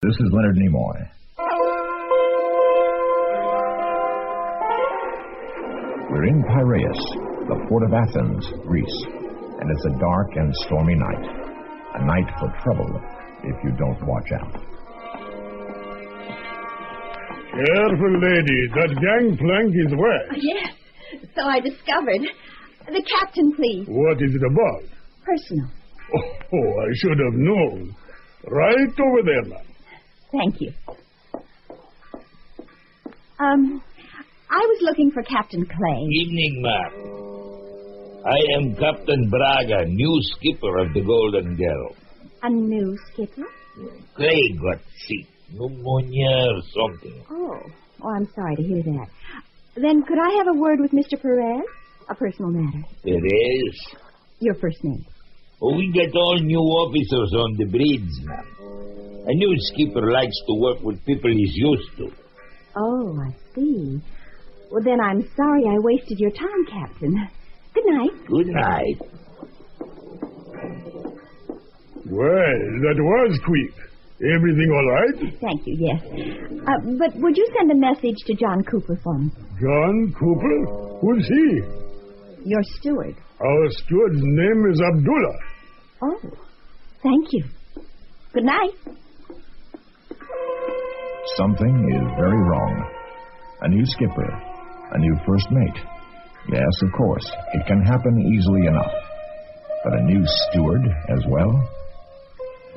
This is Leonard Nimoy. We're in Piraeus, the port of Athens, Greece, and it's a dark and stormy night. A night for trouble if you don't watch out. Careful, lady. That gangplank is wet. Yes, so I discovered. The captain, please. What is it about? Personal. Oh, I should have known. Right over there, ma'am. Thank you. I was looking for Captain Clay. Evening, ma'am. I am Captain Braga, new skipper of the Golden Girl. A new skipper? Clay got sick. Pneumonia or something. Oh, I'm sorry to hear that. Then could I have a word with Mr. Perez? A personal matter. Perez? Your first name. Oh, we get all new officers on the bridge, ma'am. A new skipper likes to work with people he's used to. Oh, I see. Well, then I'm sorry I wasted your time, Captain. Good night. Good night. Well, that was quick. Everything all right? Thank you, yes. But would you send a message to John Cooper for me? John Cooper? Who's he? Your steward. Our steward's name is Abdullah. Oh, thank you. Good night. Something is very wrong. A new skipper, a new first mate. Yes, of course, it can happen easily enough. But a new steward as well?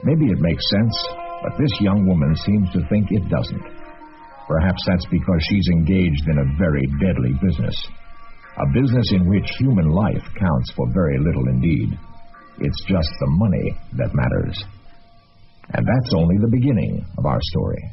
Maybe it makes sense, but this young woman seems to think it doesn't. Perhaps that's because she's engaged in a very deadly business. A business in which human life counts for very little indeed. It's just the money that matters. And that's only the beginning of our story.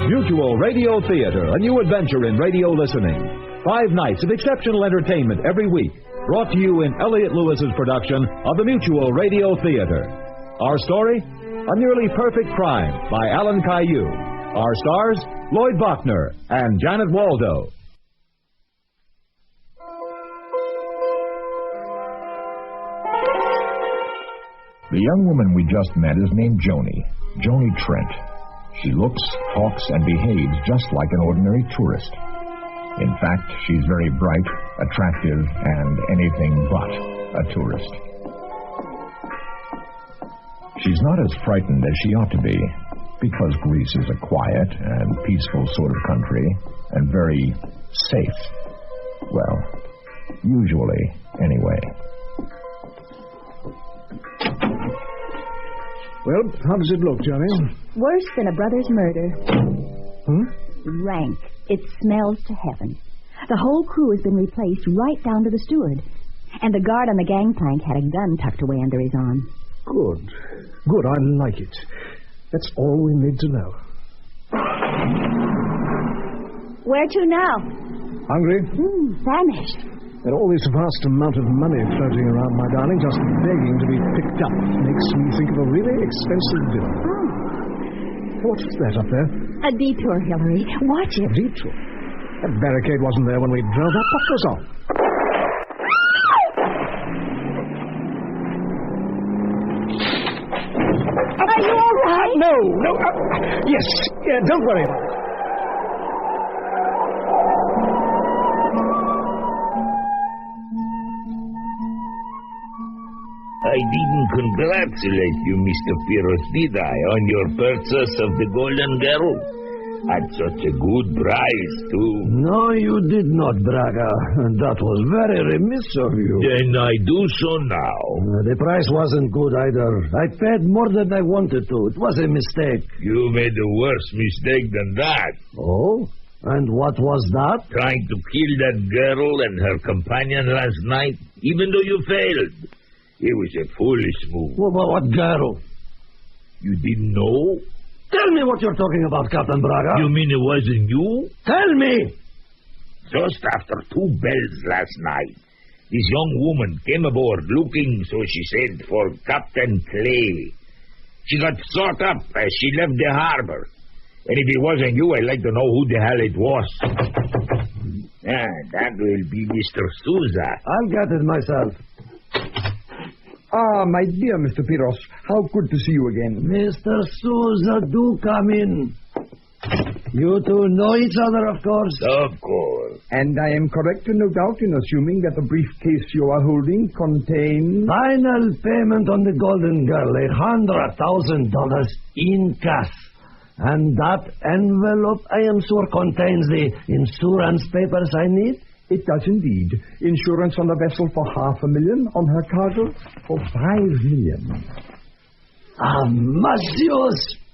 Mutual Radio Theater, a new adventure in radio listening. 5 nights of exceptional entertainment every week. Brought to you in Elliott Lewis's production of the Mutual Radio Theater. Our story? A Nearly Perfect Crime by Alan Caillou. Our stars? Lloyd Bachner and Janet Waldo. The young woman we just met is named Joni Trent. She looks, talks, and behaves just like an ordinary tourist. In fact, she's very bright, attractive, and anything but a tourist. She's not as frightened as she ought to be, because Greece is a quiet and peaceful sort of country, and very safe. Well, usually, anyway. Well, how does it look, Johnny? Worse than a brother's murder. Rank. It smells to heaven. The whole crew has been replaced right down to the steward. And the guard on the gangplank had a gun tucked away under his arm. Good. Good, I like it. That's all we need to know. Where to now? Hungry? Famished. And all this vast amount of money floating around, my darling, just begging to be picked up, makes me think of a really expensive bill. Oh. What's that up there? A detour, Hillary. Watch it. Detour? That barricade wasn't there when we drove up. What goes on? Are you all right? No. Yes. Yeah, don't worry about it. I didn't congratulate you, Mr. Pierce, did I, on your purchase of the Golden Girl? At such a good price, too. No, you did not, Braga. That was very remiss of you. Then I do so now. The price wasn't good either. I paid more than I wanted to. It was a mistake. You made a worse mistake than that. Oh? And what was that? Trying to kill that girl and her companion last night, even though you failed. It was a foolish move. What girl? You didn't know? Tell me what you're talking about, Captain Braga. You mean it wasn't you? Tell me! Just after 2 bells last night, this young woman came aboard looking, so she said, for Captain Clay. She got sought up as she left the harbor. And if it wasn't you, I'd like to know who the hell it was. That will be Mr. Souza. I'll get it myself. Ah, my dear Mr. Piros, how good to see you again. Mr. Souza, do come in. You two know each other, of course. Of course. And I am correct, no doubt, in assuming that the briefcase you are holding contains... Final payment on the Golden Girl, $100,000 in cash. And that envelope, I am sure, contains the insurance papers I need. It does indeed. Insurance on the vessel for $500,000, on her cargo for $5 million. Ah, monsieur,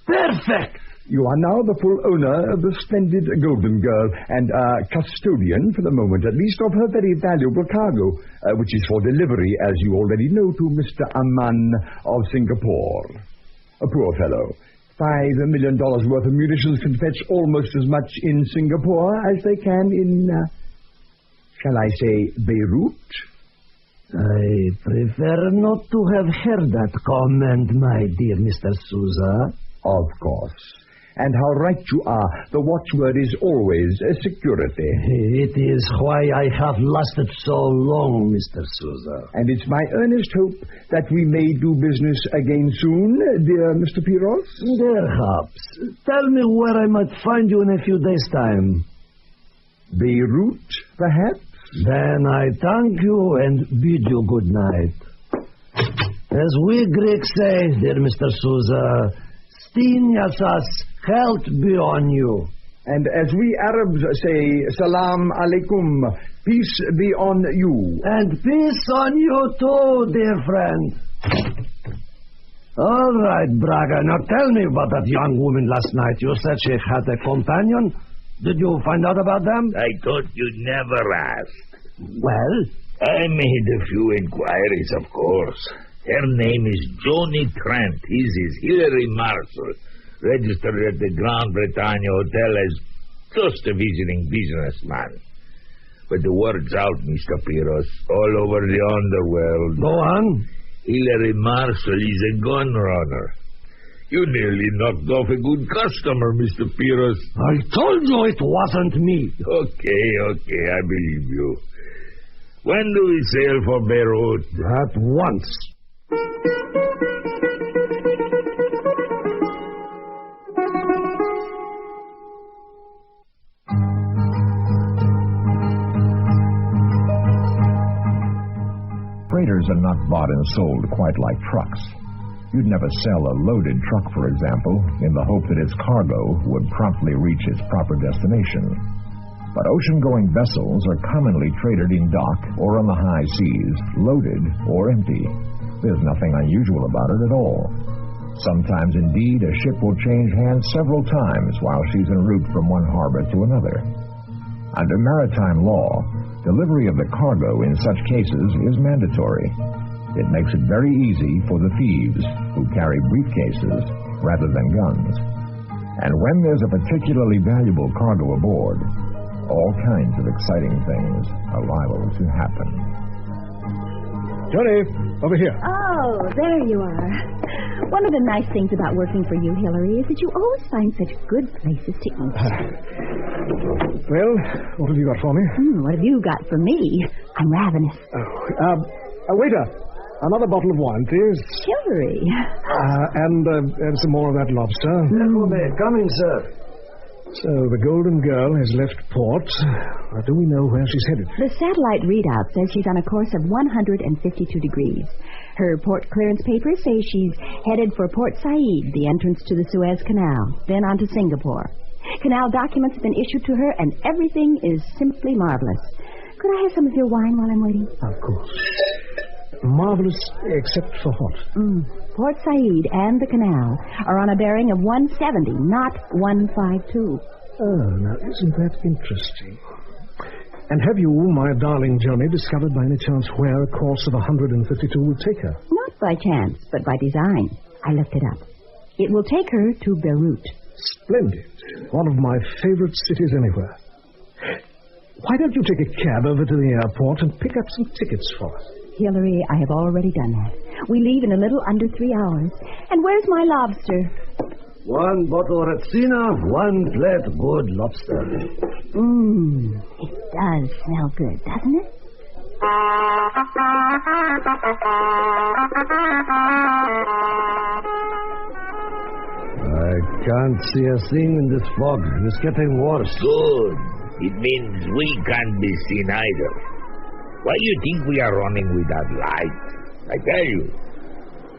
perfect. You are now the full owner of the splendid Golden Girl and custodian, for the moment at least, of her very valuable cargo, which is for delivery, as you already know, to Mr. Aman of Singapore. A poor fellow. $5 million worth of munitions can fetch almost as much in Singapore as they can in, shall I say, Beirut? I prefer not to have heard that comment, my dear Mr. Souza. Of course. And how right you are. The watchword is always security. It is why I have lasted so long, Mr. Souza. And it's my earnest hope that we may do business again soon, dear Mr. Piros. Perhaps. Tell me where I might find you in a few days' time. Beirut, perhaps? Then I thank you and bid you good night. As we Greeks say, dear Mr. Souza, Stinyasas, health be on you. And as we Arabs say, Salam Alaikum, peace be on you. And peace on you too, dear friend. All right, Braga, now tell me about that young woman last night. You said she had a companion. Did you find out about them? I thought you'd never ask. Well? I made a few inquiries, of course. Her name is Joni Trent. His is Hilary Marshall, registered at the Grand Bretagne Hotel as just a visiting businessman. But the word's out, Mr. Piros, all over the underworld. Go on. Hilary Marshall is a gun runner. You nearly knocked off a good customer, Mr. Piros. I told you it wasn't me. Okay, I believe you. When do we sail for Beirut? At once. Freighters are not bought and sold quite like trucks. You'd never sell a loaded truck, for example, in the hope that its cargo would promptly reach its proper destination. But ocean-going vessels are commonly traded in dock or on the high seas, loaded or empty. There's nothing unusual about it at all. Sometimes, indeed, a ship will change hands several times while she's en route from one harbor to another. Under maritime law, delivery of the cargo in such cases is mandatory. It makes it very easy for the thieves who carry briefcases rather than guns. And when there's a particularly valuable cargo aboard, all kinds of exciting things are liable to happen. Johnny, over here. Oh, there you are. One of the nice things about working for you, Hillary, is that you always find such good places to eat. Well, what have you got for me? What have you got for me? I'm ravenous. Waiter, another bottle of wine, please. Hillary. And some more of that lobster. Coming, sir. So, the Golden Girl has left port. Do we know where she's headed? The satellite readout says she's on a course of 152 degrees. Her port clearance papers say she's headed for Port Said, the entrance to the Suez Canal, then on to Singapore. Canal documents have been issued to her, and everything is simply marvelous. Could I have some of your wine while I'm waiting? Of course. Marvelous, except for what? Port Said and the canal are on a bearing of 170, not 152. Oh, now, isn't that interesting? And have you, my darling Johnny, discovered by any chance where a course of 152 will take her? Not by chance, but by design. I looked it up. It will take her to Beirut. Splendid. One of my favorite cities anywhere. Why don't you take a cab over to the airport and pick up some tickets for us? Hillary, I have already done that. We leave in a little under 3 hours. And where's my lobster? 1 bottle Retsina, 1 plate good lobster. It does smell good, doesn't it? I can't see a thing in this fog. It's getting worse. Good. It means we can't be seen either. Why do you think we are running without light? I tell you,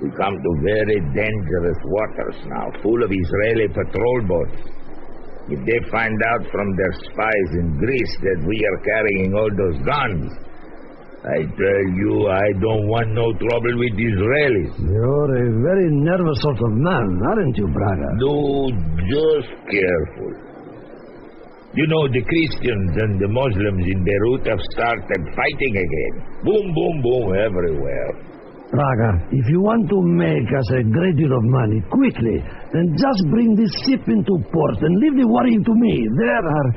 we come to very dangerous waters now, full of Israeli patrol boats. If they find out from their spies in Greece that we are carrying all those guns, I tell you, I don't want no trouble with Israelis. You're a very nervous sort of man, aren't you, Braga? No, just careful. You know, the Christians and the Muslims in Beirut have started fighting again. Boom, boom, boom, everywhere. Braga, if you want to make us a great deal of money quickly, then just bring this ship into port and leave the worrying to me. There are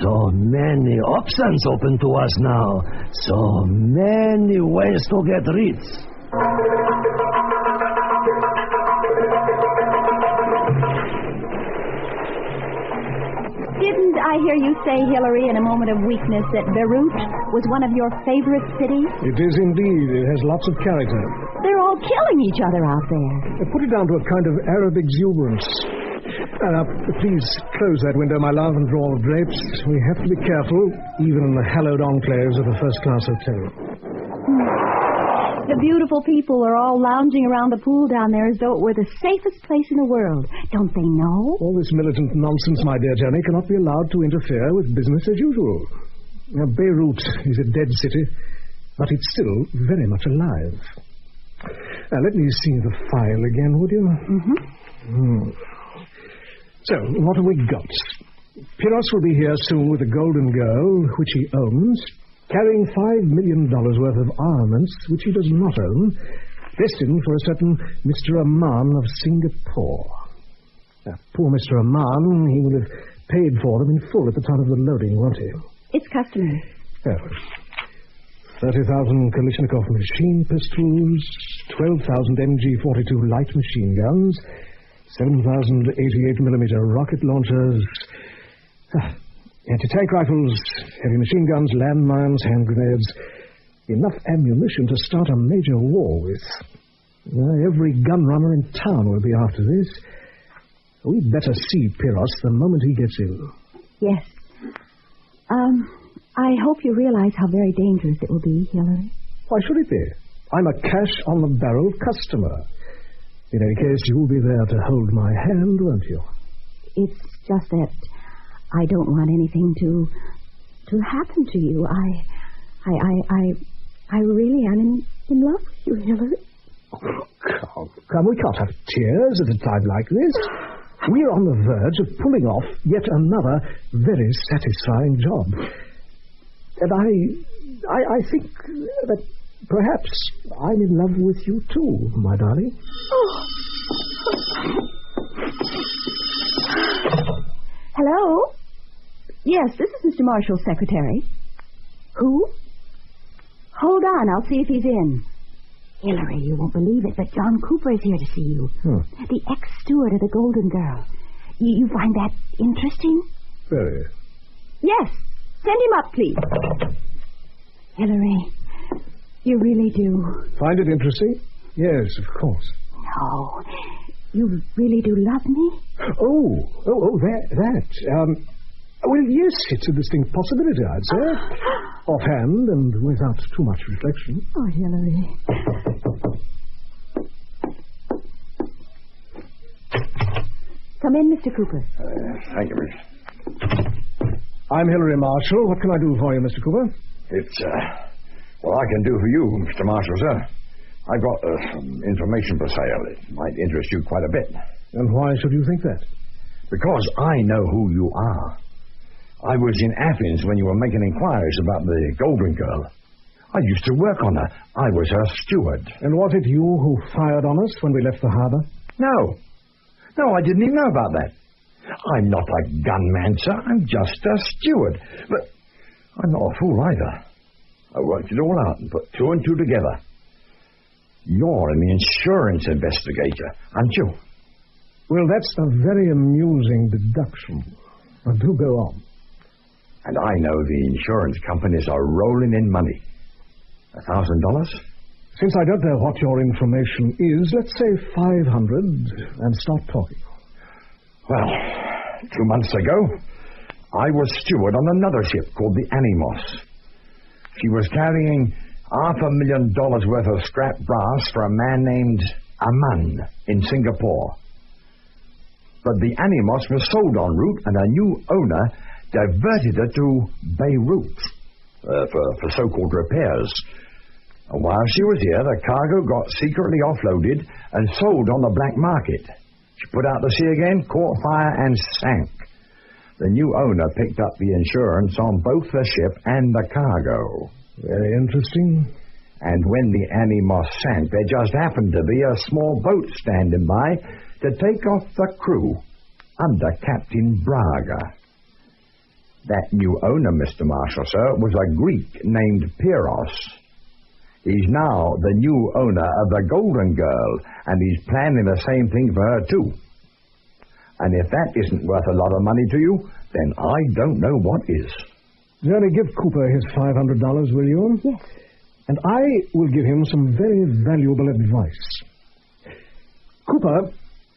so many options open to us now. So many ways to get rich. Didn't I hear you say, Hillary, in a moment of weakness, that Beirut was one of your favorite cities? It is indeed. It has lots of character. They're all killing each other out there. Put it down to a kind of Arab exuberance. Please close that window, my love, and draw the drapes. We have to be careful, even in the hallowed enclaves of a first-class hotel. The beautiful people are all lounging around the pool down there as though it were the safest place in the world. Don't they know? All this militant nonsense, my dear Jenny, cannot be allowed to interfere with business as usual. Now, Beirut is a dead city, but it's still very much alive. Now, let me see the file again, would you? So, what have we got? Piros will be here soon with the Golden Girl, which he owns, carrying $5 million worth of armaments, which he does not own, destined for a certain Mr. Aman of Singapore. Now, poor Mr. Aman, he will have paid for them in full at the time of the loading, won't he? It's customary. Oh. 30,000 Kalashnikov machine pistols, 12,000 MG-42 light machine guns, 7,000 88mm rocket launchers, anti-tank rifles, heavy machine guns, landmines, hand grenades. Enough ammunition to start a major war with. Every gun runner in town will be after this. We'd better see Piros the moment he gets in. Yes. I hope you realize how very dangerous it will be, Hillary. Why should it be? I'm a cash-on-the-barrel customer. In any case, you'll be there to hold my hand, won't you? It's just that I don't want anything to happen to you. I really am in love with you, Hillary. Oh, come, we can't have tears at a time like this. We're on the verge of pulling off yet another very satisfying job. And I think that perhaps I'm in love with you too, my darling. Oh. Hello? Yes, this is Mr. Marshall's secretary. Who? Hold on, I'll see if he's in. Hillary, you won't believe it, but John Cooper is here to see you. The ex-steward of the Golden Girl. You find that interesting? Very. Yes. Send him up, please. Hillary, you really do. Find it interesting? Yes, of course. No. You really do love me? Oh, that. Well, yes, it's a distinct possibility, I'd say. Offhand and without too much reflection. Oh, Hillary. Come in, Mr. Cooper. Thank you, miss. I'm Hillary Marshall. What can I do for you, Mr. Cooper? It's, what I can do for you, Mr. Marshall, sir. I've got some information for sale. It might interest you quite a bit. And why should you think that? Because I know who you are. I was in Athens when you were making inquiries about the Golden Girl. I used to work on her. I was her steward. And was it you who fired on us when we left the harbor? No, I didn't even know about that. I'm not a gunman, sir. I'm just a steward. But I'm not a fool either. I worked it all out and put two and two together. You're an insurance investigator, aren't you? Well, that's a very amusing deduction. Well, do go on. And I know the insurance companies are rolling in money. $1,000? Since I don't know what your information is, let's say 500 and start talking. Well, 2 months ago, I was steward on another ship called the Animos. She was carrying $500,000 worth of scrap brass for a man named Aman in Singapore. But the Animos was sold en route, and a new owner diverted her to Beirut for so-called repairs. And while she was here, the cargo got secretly offloaded and sold on the black market. She put out to sea again, caught fire, and sank. The new owner picked up the insurance on both the ship and the cargo. Very interesting. And when the Animos sank, there just happened to be a small boat standing by to take off the crew under Captain Braga. That new owner, Mr. Marshal, sir, was a Greek named Pyros. He's now the new owner of the Golden Girl, and he's planning the same thing for her, too. And if that isn't worth a lot of money to you, then I don't know what is. Jerry, give Cooper his $500, will you? Yes. And I will give him some very valuable advice. Cooper,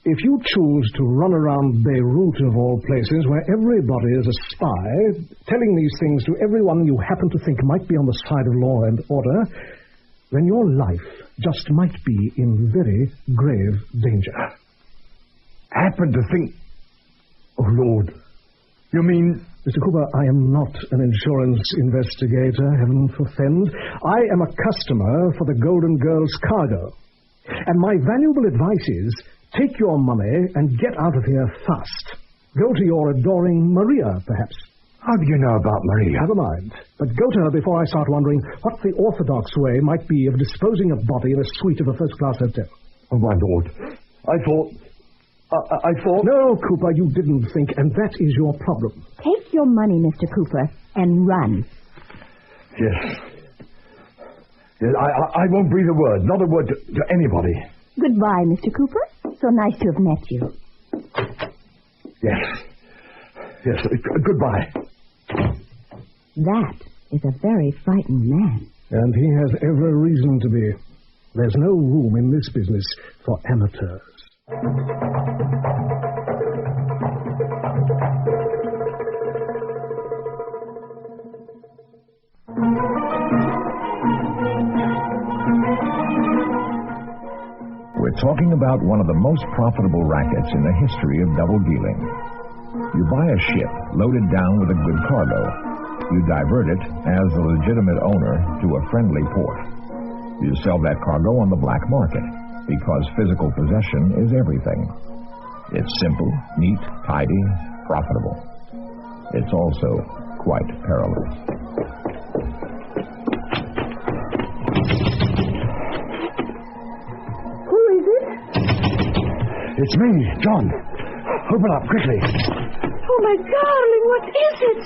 if you choose to run around Beirut, of all places, where everybody is a spy, telling these things to everyone you happen to think might be on the side of law and order, then your life just might be in very grave danger. Happen to think... Oh, Lord. You mean... Mr. Cooper, I am not an insurance investigator, heaven forfend. I am a customer for the Golden Girl's cargo. And my valuable advice is, take your money and get out of here fast. Go to your adoring Maria, perhaps. How do you know about Maria? Never mind. But go to her before I start wondering what the orthodox way might be of disposing of body in a suite of a first-class hotel. Oh, my Lord. I thought... No, Cooper, you didn't think, and that is your problem. Take your money, Mr. Cooper, and run. Yes. I won't breathe a word, not a word to anybody. Goodbye, Mr. Cooper. So nice to have met you. Yes, goodbye. That is a very frightened man. And he has every reason to be. There's no room in this business for amateurs. We're talking about one of the most profitable rackets in the history of double dealing. You buy a ship loaded down with a good cargo. You divert it as the legitimate owner to a friendly port. You sell that cargo on the black market because physical possession is everything. It's simple, neat, tidy, profitable. It's also quite perilous. It's me, John. Open up, quickly. Oh, my darling, what is it?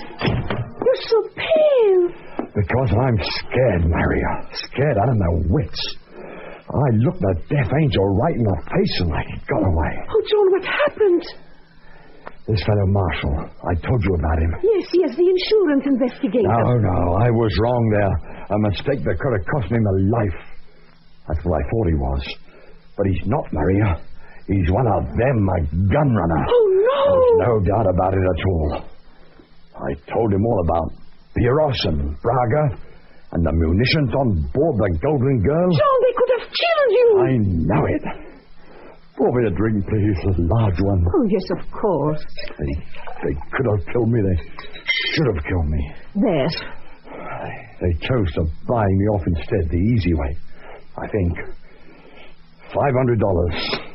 You're so pale. Because I'm scared, Maria. Scared out of my wits. I looked the death angel right in the face and I got away. Oh, John, what happened? This fellow Marshall, I told you about him. Yes, the insurance investigator. No, I was wrong there. A mistake that could have cost me my life. That's what I thought he was. But he's not, Maria. He's one of them, a gun runner. Oh, no! There's no doubt about it at all. I told him all about Pyros and Braga and the munitions on board the Golden Girl. John, they could have killed you! I know it. Pour me a drink, please, a large one. Oh, yes, of course. They could have killed me. They should have killed me. There. They chose to buy me off instead, the easy way, I think. $500.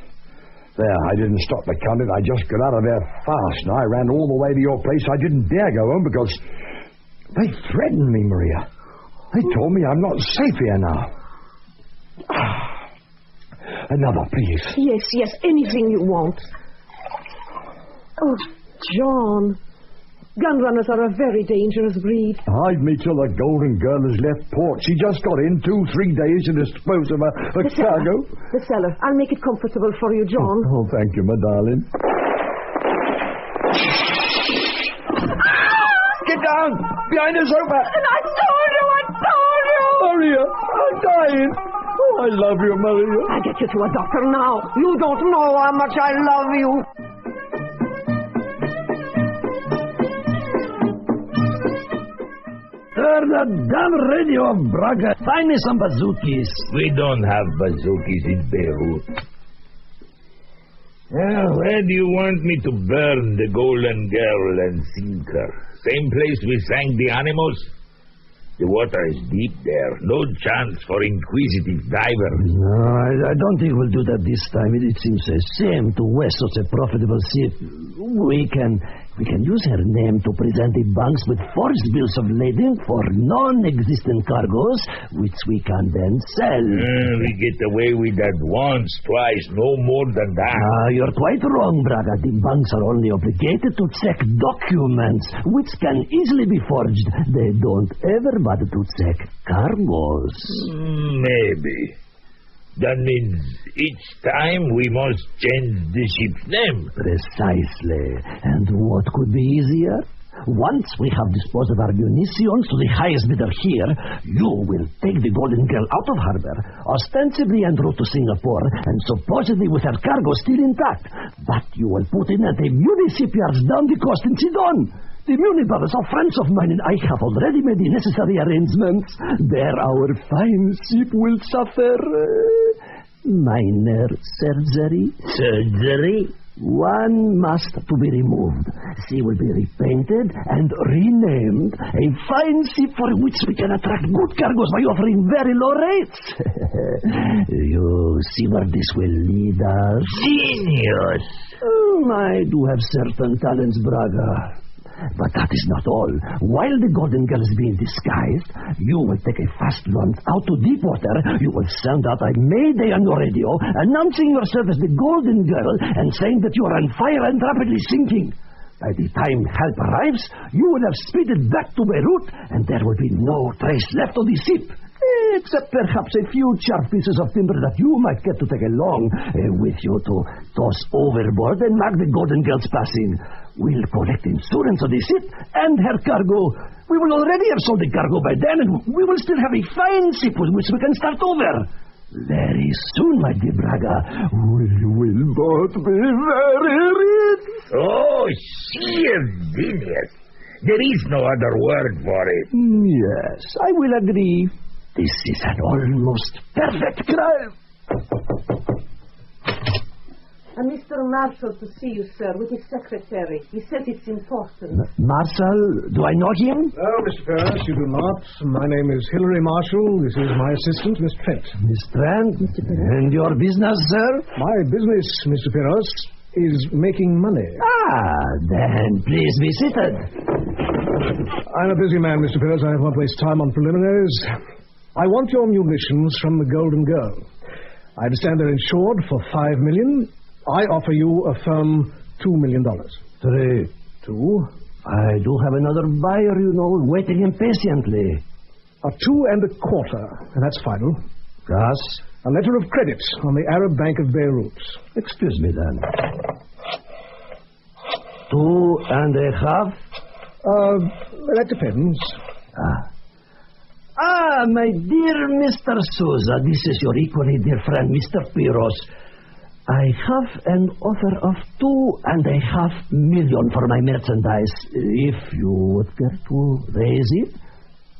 There, I didn't stop to count it. I just got out of there fast, and I ran all the way to your place. I didn't dare go home because they threatened me, Maria. They told me I'm not safe here now. Another, please. Yes, anything you want. Oh, John. Gun runners are a very dangerous breed. Hide me till the Golden Girl has left port. She just got in 2-3 days to dispose of her cargo. The cellar. I'll make it comfortable for you, John. Oh, thank you, my darling. Get down! Behind the sofa! And I told you! Maria, I'm dying. Oh, I love you, Maria. I'll get you to a doctor now. You don't know how much I love you. Turn the damn radio off, Braga. Find me some bazookies. We don't have bazookies in Beirut. Well, where do you want me to burn the Golden Girl and sink her? Same place we sank the animals? The water is deep there. No chance for inquisitive divers. No, I don't think we'll do that this time. It seems a shame to waste such a profitable ship. We can use her name to present the banks with forged bills of lading for non-existent cargoes, which we can then sell. We get away with that once, twice, no more than that. You're quite wrong, Braga. The banks are only obligated to check documents, which can easily be forged. They don't ever bother to check cargoes. Maybe. That means each time we must change the ship's name. Precisely. And what could be easier? Once we have disposed of our munitions to the highest bidder here, you will take the Golden Girl out of harbor, ostensibly en route to Singapore, and supposedly with her cargo still intact. But you will put in at the Muni shipyards down the coast in Sidon. The Muni brothers are friends of mine, and I have already made the necessary arrangements. There our fine ship will suffer minor surgery. Surgery? One must to be removed. She will be repainted and renamed. A fine ship for which we can attract good cargoes by offering very low rates. You see where this will lead us? Genius! I do have certain talents, Braga. But that is not all. While the Golden Girl is being disguised, you will take a fast launch out to deep water. You will sound out a mayday on your radio, announcing yourself as the Golden Girl and saying that you are on fire and rapidly sinking. By the time help arrives, you will have speeded back to Beirut, and there will be no trace left of the ship. Except perhaps a few sharp pieces of timber that you might get to take along with you to toss overboard and mark the Golden Girl's passing. We'll collect insurance of the ship and her cargo. We will already have sold the cargo by then, and we will still have a fine ship with which we can start over. Very soon, my dear Braga, we will both be very rich. Oh, sheer genius. There is no other word for it. Yes, I will agree. This is an almost perfect crime. Mr. Marshall to see you, sir, with his secretary. He says it's important. Marshall? Do I know him? Oh, Mr. Ferris, you do not. My name is Hilary Marshall. This is my assistant, Miss Trent. Miss Trent? And your business, sir? My business, Mr. Ferris, is making money. Then please be seated. I'm a busy man, Mr. Ferris. I won't waste time on preliminaries. I want your munitions from the Golden Girl. I understand they're insured for $5 million. I offer you a firm $2 million. 3. 2. I do have another buyer, waiting impatiently. A 2.25, and that's final. Yes? A letter of credit on the Arab Bank of Beirut. Excuse me, then. 2.5? That depends. My dear Mr. Souza, this is your equally dear friend, Mr. Piros. I have an offer of $2.5 million for my merchandise, if you would care to raise it.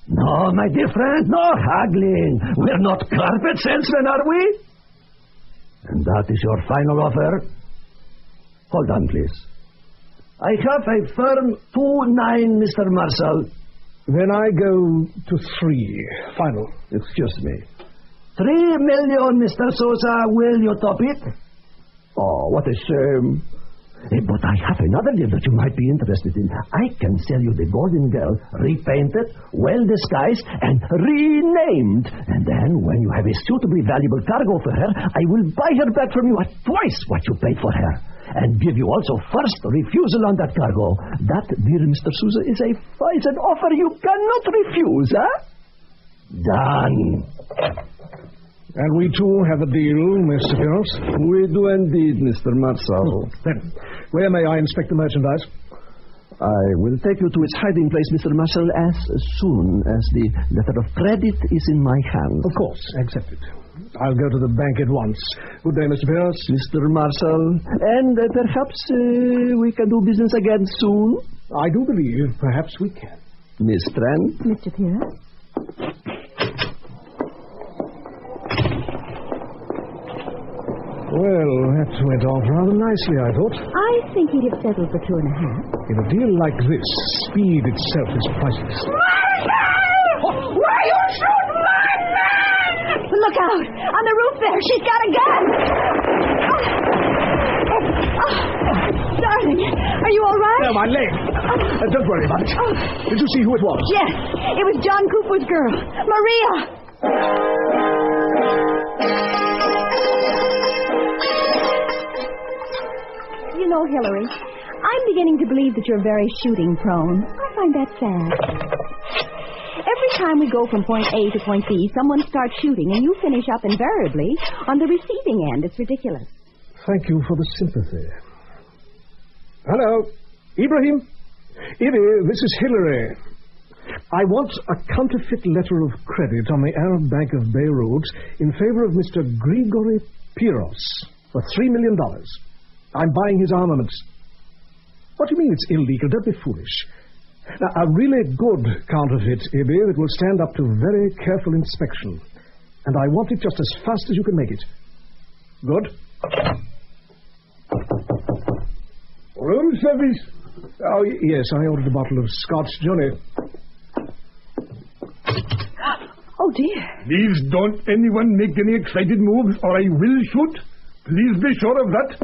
No, my dear friend, no haggling. We're not carpet salesmen, are we? And that is your final offer? Hold on, please. I have a firm 2.9, Mr. Marshall. Then I go to 3. Final. Excuse me. 3 million, Mr. Sousa. Will you top it? Oh, what a shame. But I have another deal that you might be interested in. I can sell you the Golden Girl, repainted, well disguised, and renamed. And then, when you have a suitably valuable cargo for her, I will buy her back from you at twice what you paid for her. and give you also first refusal on that cargo. That, dear Mr. Sousa, is an offer you cannot refuse, huh? Done. And we too have a deal, Mr. Pierce. We do indeed, Mr. Marcel. Then, where may I inspect the merchandise? I will take you to its hiding place, Mr. Marshall, as soon as the letter of credit is in my hand. Of course, accepted. I'll go to the bank at once. Good day, Mr. Pierce. Mr. Marshall, and perhaps we can do business again soon. I do believe perhaps we can. Miss Trent? Mr. Pierce? Well, that went off rather nicely, I thought. I think he'd have settled for 2.5. In a deal like this, speed itself is priceless. Marshal! Why you shoot my man? Look out! On the roof there! She's got a gun! Darling, are you all right? No, my leg. Don't worry about it. Did you see who it was? Yes, it was John Cooper's girl, Maria. You know, Hillary, I'm beginning to believe that you're very shooting prone. I find that sad. Every time we go from point A to point B, someone starts shooting, and you finish up invariably on the receiving end. It's ridiculous. Thank you for the sympathy. Hello, Ibrahim. Ibi, this is Hillary. I want a counterfeit letter of credit on the Arab Bank of Beirut in favor of Mr. Grigory Piros for $3 million. I'm buying his armaments. What do you mean it's illegal? Don't be foolish. Now, a really good counterfeit, Ibi, that will stand up to very careful inspection. And I want it just as fast as you can make it. Good. Room service? Oh, yes, I ordered a bottle of Scotch Johnny. Oh, dear. Please don't anyone make any excited moves or I will shoot. Please be sure of that.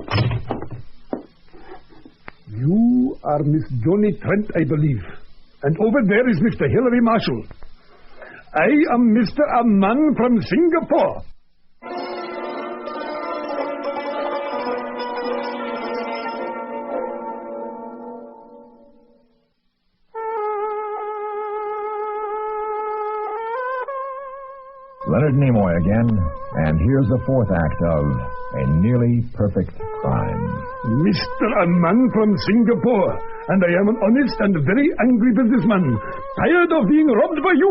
You are Miss Johnny Trent, I believe. And over there is Mr. Hilary Marshall. I am Mr. Aman from Singapore. Leonard Nimoy again, and here's the fourth act of A Nearly Perfect Crime. Mr. Aman from Singapore, and I am an honest and very angry businessman, tired of being robbed by you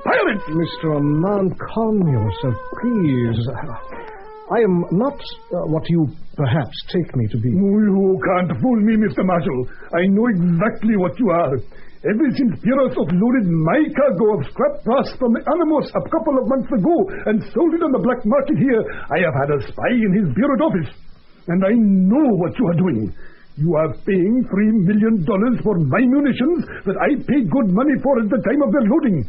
pirate! Mr. Aman, calm yourself, please. I am not what you perhaps take me to be. You can't fool me, Mr. Marshall. I know exactly what you are. Ever since Piros offloaded my cargo of scrap brass from the Alamos a couple of months ago and sold it on the black market here, I have had a spy in his Beirut office. And I know what you are doing. You are paying $3 million for my munitions that I paid good money for at the time of their loading.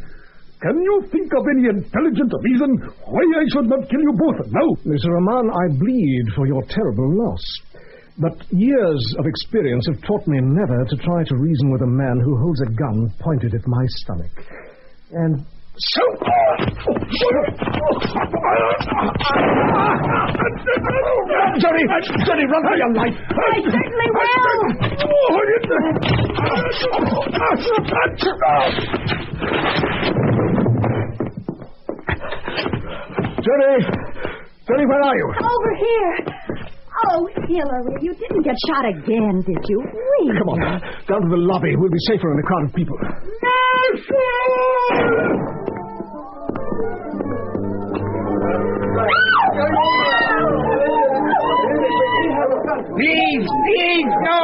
Can you think of any intelligent reason why I should not kill you both now? Mr. Rahman, I bleed for your terrible loss. But years of experience have taught me never to try to reason with a man who holds a gun pointed at my stomach. And so... Johnny, run for your life! I certainly Johnny, where are you? Over here. Oh, Hillary, you didn't get shot again, did you? Really? Come on, down to the lobby. We'll be safer in a crowd of people. Please, no!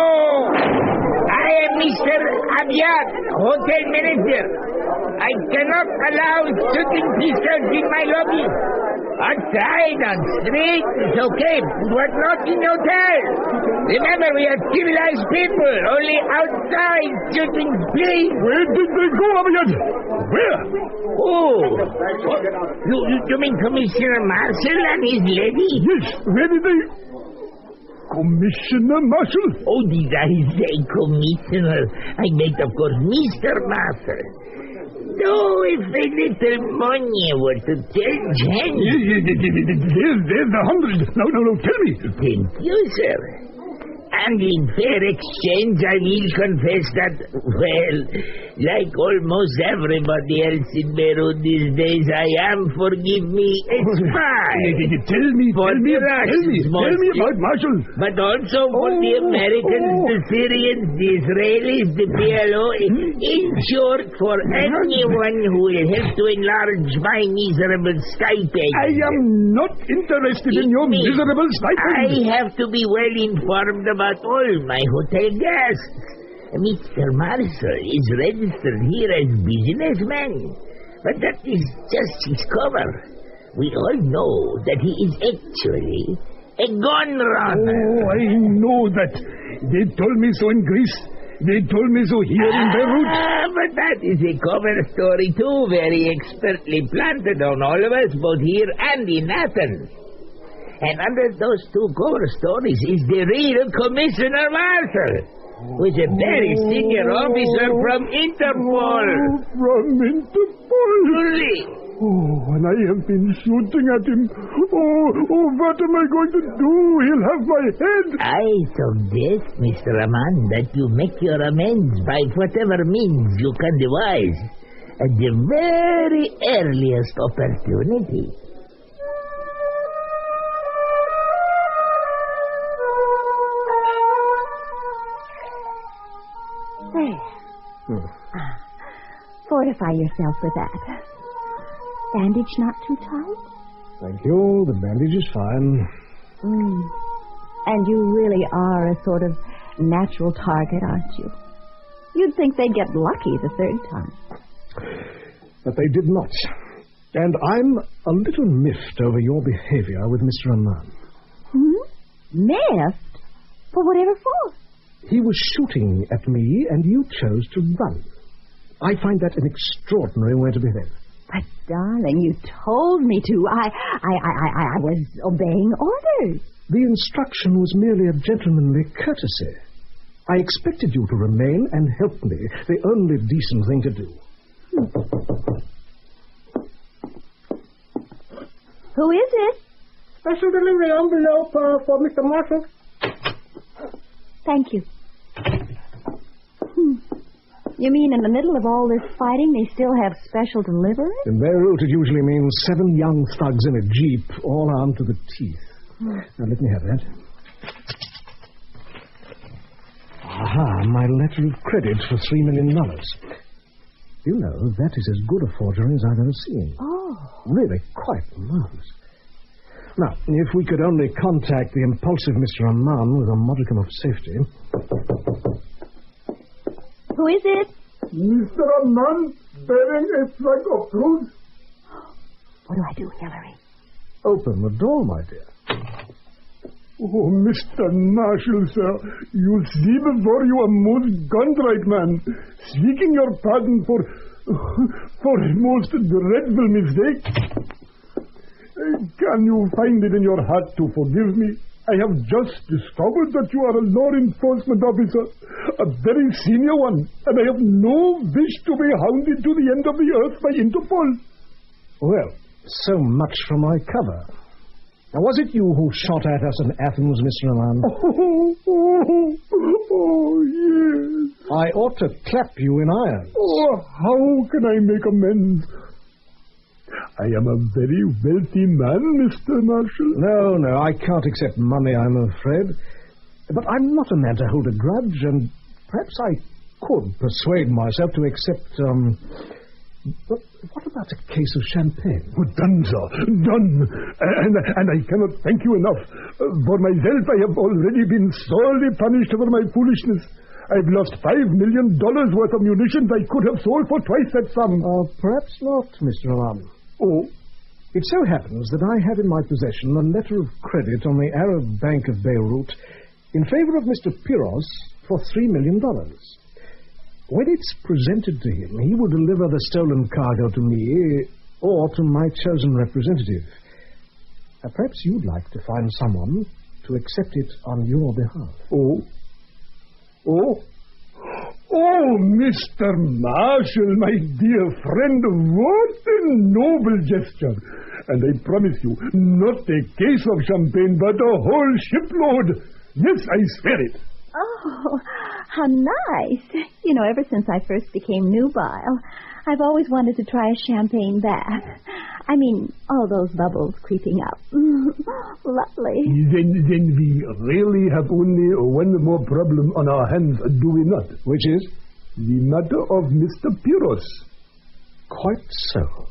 I am Mr. Abiad, hotel manager. I cannot allow shooting pistols in my lobby. Outside, on street, it's okay, but not in hotel. Remember, we are civilized people. Only outside shooting, please. Where did they go, Abiad? Where? Oh, you mean Commissioner Marshall and his lady? Yes, where did they... Commissioner Marshall? Oh, did I say Commissioner? I meant, of course, Mr. Marshall. No, if a little money were to tell Jen. Yes, there's the $100. No, tell me. Thank you, sir. And in fair exchange, I will confess that, well, like almost everybody else in Beirut these days, I am, forgive me, a spy. Tell me about Marshal. But also for the Americans, the Syrians, the Israelis, the PLO, in short, for anyone who will help to enlarge my miserable stipend. I am not interested in your miserable stipend. I have to be well informed about all my hotel guests. Mr. Marshall is registered here as businessman, but that is just his cover. We all know that he is actually a gun runner. Oh, I know that. They told me so in Greece. They told me so here in Beirut. But that is a cover story too, very expertly planted on all of us, both here and in Athens. And under those two cover stories is the real Commissioner Marshall, who is a very senior officer from Interpol. From Interpol? Truly. And I have been shooting at him. What am I going to do? He'll have my head. I suggest, Mr. Aman, that you make your amends by whatever means you can devise at the very earliest opportunity. There. Fortify yourself with that. Bandage not too tight? Thank you. The bandage is fine. And you really are a sort of natural target, aren't you? You'd think they'd get lucky the third time. But they did not. And I'm a little miffed over your behavior with Mr. Aman. Miffed? For whatever for? He was shooting at me, and you chose to run. I find that an extraordinary way to behave. But, darling, you told me to. I was obeying orders. The instruction was merely a gentlemanly courtesy. I expected you to remain and help me, the only decent thing to do. Who is it? Special delivery envelope for Mr. Marshall. Thank you. You mean in the middle of all this fighting, they still have special delivery? In Beirut, it usually means 7 young thugs in a jeep, all armed to the teeth. Now, let me have that. Aha, my letter of credit for $3 million. You know, that is as good a forgery as I've ever seen. Oh. Really, quite marvelous. Now, if we could only contact the impulsive Mr. Aman with a modicum of safety. Who is it? Mr. Aman, bearing a flag of truce. What do I do, Hillary? Open the door, my dear. Oh, Mr. Marshal, sir, you see before you a most contrite man, seeking your pardon for a most dreadful mistake. Can you find it in your heart to forgive me? I have just discovered that you are a law enforcement officer, a very senior one, and I have no wish to be hounded to the end of the earth by Interpol. Well, so much for my cover. Now, was it you who shot at us in Athens, Mr. Aman? Oh, yes. I ought to clap you in irons. Oh, how can I make amends? I am a very wealthy man, Mr. Marshall. No, I can't accept money, I'm afraid. But I'm not a man to hold a grudge, and perhaps I could persuade myself to accept, But what about a case of champagne? Oh, done, sir, done. And I cannot thank you enough. For myself, I have already been sorely punished for my foolishness. I've lost $5 million worth of munitions I could have sold for twice that sum. Perhaps not, Mr. Aman. Oh? It so happens that I have in my possession a letter of credit on the Arab Bank of Beirut in favor of Mr. Piros for $3 million. When it's presented to him, he will deliver the stolen cargo to me or to my chosen representative. Perhaps you'd like to find someone to accept it on your behalf. Oh, Mr. Marshall, my dear friend, what a noble gesture. And I promise you, not a case of champagne, but a whole shipload. Yes, I swear it. Oh, how nice. You know, ever since I first became nubile, I've always wanted to try a champagne bath. I mean, all those bubbles creeping up. Lovely. Then we really have only one more problem on our hands, do we not? Which is? The matter of Mr. Piros. Quite so.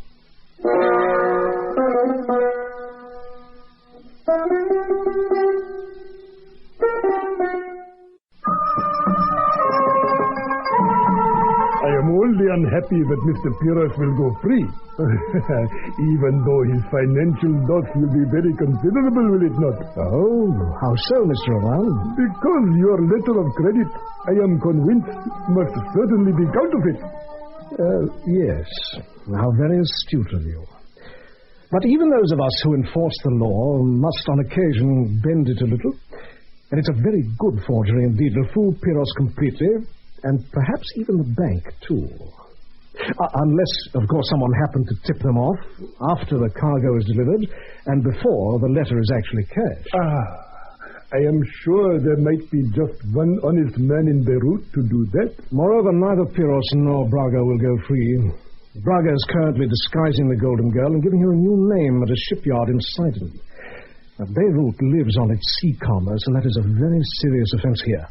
I am only unhappy that Mr. Piros will go free. Even though his financial loss will be very considerable, will it not? Oh, how so, Mr. Oman? Because your letter of credit, I am convinced, must certainly be counterfeit. Yes. How very astute of you. But even those of us who enforce the law must on occasion bend it a little. And it's a very good forgery indeed to fool Piros completely, and perhaps even the bank, too. Unless, of course, someone happened to tip them off after the cargo is delivered and before the letter is actually cashed. I am sure there might be just one honest man in Beirut to do that. Moreover, neither Piros nor Braga will go free. Braga is currently disguising the Golden Girl and giving her a new name at a shipyard in Sidon. Now, Beirut lives on its sea commerce, and that is a very serious offense here.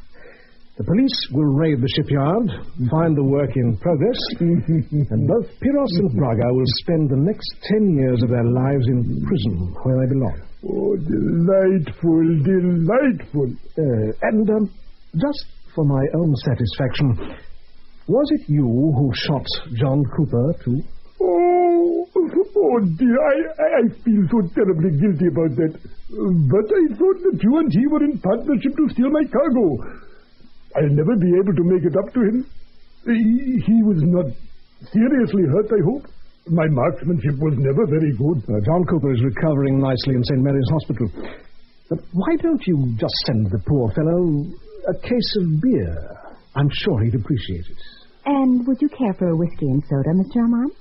The police will raid the shipyard, find the work in progress, and both Piros and Braga will spend the next 10 years of their lives in prison where they belong. Oh, delightful, delightful. And just for my own satisfaction, was it you who shot John Cooper, too? Oh, dear, I feel so terribly guilty about that. But I thought that you and he were in partnership to steal my cargo. I'll never be able to make it up to him. He was not seriously hurt, I hope. My marksmanship was never very good. John Cooper is recovering nicely in St. Mary's Hospital. But why don't you just send the poor fellow a case of beer? I'm sure he'd appreciate it. And would you care for a whiskey and soda, Mr. Armand?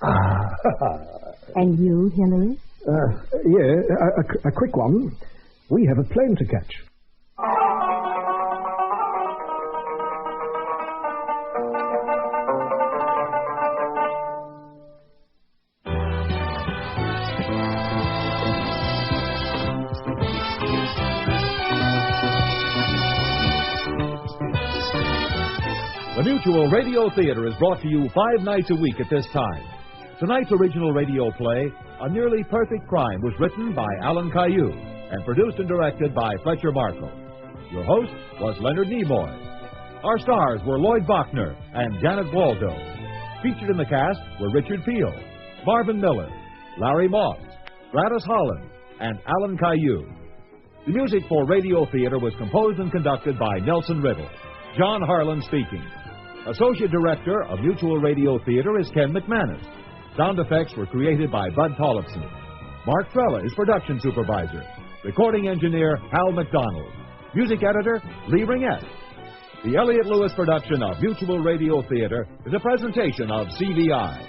And you, Hillary? A quick one. We have a plane to catch. The Mutual Radio Theater is brought to you 5 nights a week at this time. Tonight's original radio play, A Nearly Perfect Crime, was written by Alan Caillou and produced and directed by Fletcher Markle. Your host was Leonard Nimoy. Our stars were Lloyd Bachner and Janet Waldo. Featured in the cast were Richard Peel, Marvin Miller, Larry Moss, Gladys Holland, and Alan Caillou. The music for Radio Theater was composed and conducted by Nelson Riddle. John Harlan speaking. Associate Director of Mutual Radio Theater is Ken McManus. Sound effects were created by Bud Tollefson. Mark Trella is production supervisor. Recording engineer Hal McDonald. Music editor Lee Ringette. The Elliott Lewis production of Mutual Radio Theater is a presentation of CVI.